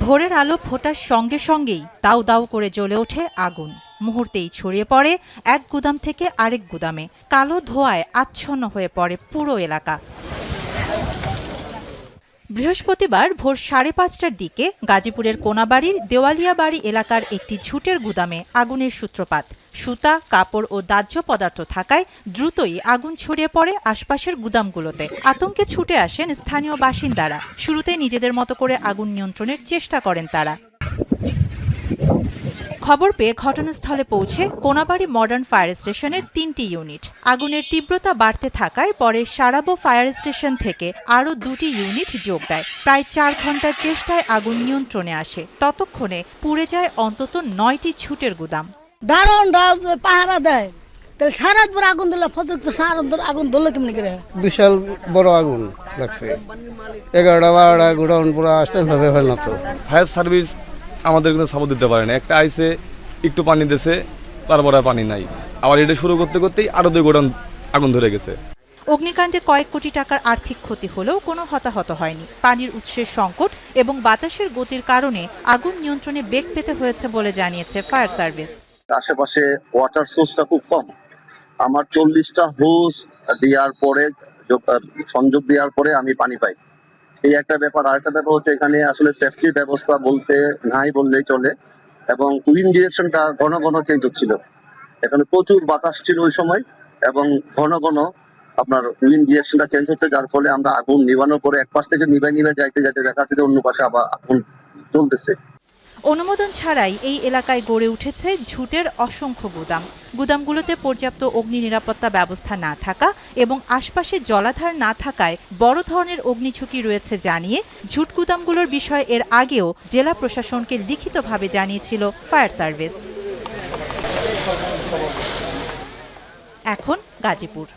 ভোরের আলো ফোটার সঙ্গে সঙ্গেই দাউ দাউ করে জ্বলে ওঠে আগুন। মুহূর্তেই ছড়িয়ে পড়ে এক গুদাম থেকে আরেক গুদামে। কালো ধোঁয়ায় আচ্ছন্ন হয়ে পড়ে পুরো এলাকা। বৃহস্পতিবার ভোর 5:30টার দিকে গাজীপুরের কোনাবাড়ির দেওয়ালিয়াবাড়ি এলাকার একটি ঝুটের গুদামে আগুনের সূত্রপাত। সুতা, কাপড় ও দাহ্য পদার্থ থাকায় দ্রুতই আগুন ছড়িয়ে পড়ে আশপাশের গুদামগুলোতে। আতঙ্কে ছুটে আসেন স্থানীয় বাসিন্দারা। শুরুতে নিজেদের মতো করে আগুন নিয়ন্ত্রণের চেষ্টা করেন তারা। খবর পেয়ে ঘটনাস্থলে পৌঁছে কোনাবাড়ি মডার্ন ফায়ার স্টেশনের 3টি ইউনিট। আগুনের তীব্রতা বাড়তে থাকায় পরে সারাবো ফায়ার স্টেশন থেকে আরও 2টি ইউনিট যোগ দেয়। প্রায় 4 ঘন্টার চেষ্টায় আগুন নিয়ন্ত্রণে আসে। ততক্ষণে পুড়ে যায় অন্তত 9টি ঝুটের গুদাম। দারোয়ানরা পাহারা দেয়, তাহলে সারা রাত ভরে আগুন দিলে ফজর তো সারা আগুন ধরলো কেমনি করে? বিশাল বড় আগুন লাগছে। 11টা 12টা গোডাউন পুরো স্ট্যান্ড ভাবে হয় না তো। ফায়ার সার্ভিস আমাদের কিন্তু সাপোর্ট দিতে পারে না। একটা আইসে একটু পানি দিয়েছে, তারপরে আর পানি নাই। আবার এটা শুরু করতে করতেই আরো 2 গোডাউন আগুন ধরে গেছে। অগ্নিকাণ্ডে কয়েক কোটি টাকার আর্থিক ক্ষতি হলেও কোনো হতাহত হয়নি। পানির উৎসের সংকট এবং বাতাসের গতির কারণে আগুন নিয়ন্ত্রণে বেগ পেতে হয়েছে বলে জানিয়েছে ফায়ার সার্ভিস। আশেপাশে ওয়াটার সোর্সটা খুব কম। আমার 40টা হোস দেওয়ার পরে, সংযোগ দেওয়ার পরে আমি পানি পাই। এই একটা ব্যাপার। আরেকটা ব্যাপার হচ্ছে এখানে আসলে সেফটি ব্যবস্থা বলতে নাই বললেই চলে, এবং উইন্ড ডিরেকশনটা ঘন ঘন চেঞ্জ হচ্ছিল। এখানে প্রচুর বাতাস ছিল ওই সময়, এবং ঘন ঘন আপনার উইন্ড ডিরেকশনটা চেঞ্জ হচ্ছে, যার ফলে আমরা আগুন নিভানোর পরে এক পাশ থেকে নিভে যাইতে যাইতে দেখা যাচ্ছে অন্য পাশে আবার আগুন চলতেছে। অনুমোদন ছাড়াই এই এলাকায় গড়ে উঠেছে ঝুটের অসংখ্য গুদাম। গুদামগুলোতে পর্যাপ্ত অগ্নি নিরাপত্তা ব্যবস্থা না থাকা এবং আশপাশে জলাধার না থাকায় বড় ধরনের অগ্নিঝুঁকি রয়েছে জানিয়ে ঝুট গুদামগুলোর বিষয়ে এর আগেও জেলা প্রশাসনকে লিখিতভাবে জানিয়েছিল ফায়ার সার্ভিস। এখন গাজীপুর।